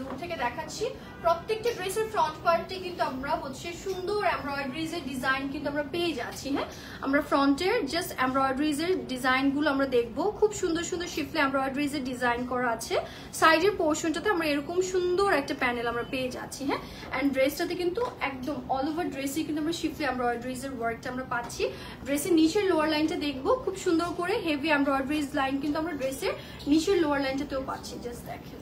দূর থেকে দেখাচ্ছি। প্রত্যেকটা ড্রেসের ফ্রন্ট পার্টে কিন্তু আমরা হচ্ছে সুন্দর এমব্রয়ডারিজ এর ডিজাইন কিন্তু আমরা পেয়ে যাচ্ছি। হ্যাঁ, আমরা ফ্রন্টের জাস্ট এমব্রয়ডারিজ এর ডিজাইনগুলো আমরা দেখবো। খুব সুন্দর সুন্দর শিফটে এমব্রয়ডারিজ এর ডিজাইন করা আছে। সাইডের পোর্শনটাতে আমরা এরকম সুন্দর একটা প্যানেল আমরা পেয়ে যাচ্ছি। হ্যাঁ, অ্যান্ড ড্রেসটাতে কিন্তু একদম অল ওভার ড্রেসে কিন্তু আমরা শিফটে এমব্রয়ডারিজ এর ওয়ার্কটা আমরা পাচ্ছি। ড্রেসের নিচের লোয়ার লাইনটা দেখবো, খুব সুন্দর করে হেভি এমব্রয়ডারিজ লাইন কিন্তু আমরা ড্রেসের নিচের লোয়ার লাইনটাতেও পাচ্ছি। জাস্ট দেখেন,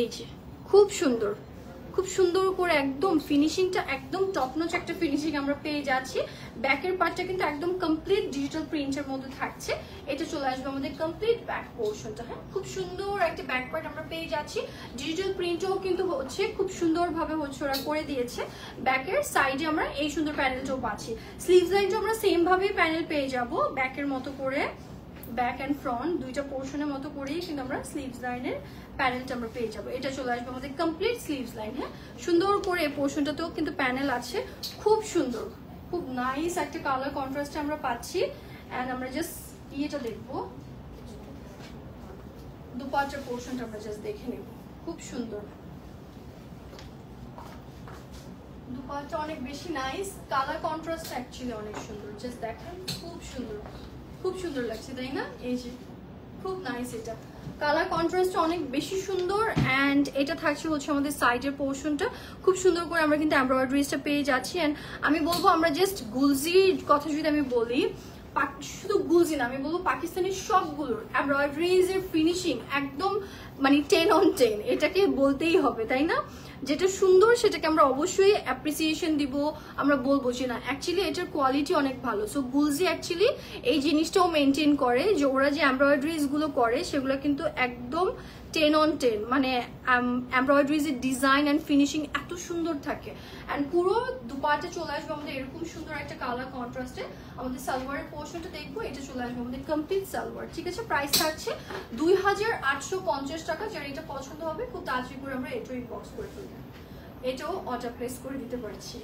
এই যে খুব সুন্দর, খুব সুন্দর করে একদম ফিনিশিংটা একদম টপনচ একটা ফিনিশিং আমরা পেয়ে যাচ্ছি। ব্যাকের পার্টটা কিন্তু একদম কমপ্লিট ডিজিটাল প্রিন্টের মধ্যে থাকছে। এটা চলে আসবে আমাদের কমপ্লিট ব্যাক পোর্শনটা। হ্যাঁ, খুব সুন্দর একটা ব্যাক পার্ট আমরা পেয়ে যাচ্ছি। ডিজিটাল প্রিন্টও কিন্তু হচ্ছে খুব সুন্দরভাবে হচ্ছে ওরা করে দিয়েছে। ব্যাকের সাইডে আমরা এই সুন্দর প্যানেলটাও পাচ্ছি। স্লিভস লাইনটাও আমরা সেম ভাবে প্যানেল পেয়ে যাব, ব্যাকের মতো করে ব্যাক অ্যান্ড ফ্রন্ট দুইটা পোর্শনের মতো করেই কিন্তু আমরা স্লিভস লাইনের প্যানেলটা আমরা পেয়ে যাবো। এটা চলে আসবে আমাদের কমপ্লিট স্লিভস লাইন। হ্যাঁ, সুন্দর করে এই পোর্শনটাতেও কিন্তু প্যানেল আছে, খুব সুন্দর, খুব নাইস একটা কালার কন্ট্রাস্টে আমরা পাচ্ছি। অ্যান্ড আমরা জাস্ট ইয়েটা দেখবো, দুপাট্টার পোর্শনটা আমরা জাস্ট দেখে নেব। খুব সুন্দর দুপাট্টা, অনেক বেশি নাইস, কালার কন্ট্রাস্ট অ্যাকচুয়ালি অনেক সুন্দর। জাস্ট দেখেন, খুব সুন্দর, খুব সুন্দর লাগছে, তাই না? এই যে খুব নাইস, এটা কালার কন্ট্রাস্ট অনেক বেশি সুন্দর। অ্যান্ড এটা থাকছে হচ্ছে আমাদের সাইডের পোর্শনটা, খুব সুন্দর করে আমরা কিন্তু এমব্রয়ডারিজটা পেয়ে যাচ্ছি। অ্যান্ড আমি বলবো আমরা জাস্ট গুলজির কথা যদি আমি বলি, শুধু গুলজি না, আমি বলবো পাকিস্তানের সবগুলোর এমব্রয়ডারিজ এর ফিনিশিং একদম মানে 10 on 10, এটাকে বলতেই হবে, তাই না? যেটা সুন্দর সেটাকে আমরা অবশ্যই অ্যাপ্রিসিয়েশন দিব, আমরা বলবো যে না অ্যাকচুয়ালি এটার কোয়ালিটি অনেক ভালো। সো গুলজি অ্যাকচুয়ালি এই জিনিসটাও মেনটেন করে যে ওরা যে এমব্রয়ডারিজ গুলো করে সেগুলো কিন্তু একদম 10 on 10, মানে এমব্রয়ডারিজ এর ডিজাইন অ্যান্ড ফিনিশিং এত সুন্দর থাকে। অ্যান্ড পুরো দুপাটে চলে আসবে আমাদের এরকম সুন্দর একটা কালার কন্ট্রাস্টে। আমাদের সালোয়ারের পোর্শনটা দেখবো, এটা চলে আসবে আমাদের কমপ্লিট সালোয়ার। ঠিক আছে, প্রাইস থাকছে 2850 টাকা। যার এটা পছন্দ হবে খুব তাড়াতাড়ি করে আমরা এটাও ইনবক্স করে ফেলবো, এটাও অর্ডার প্লেস করে দিতে পারছি।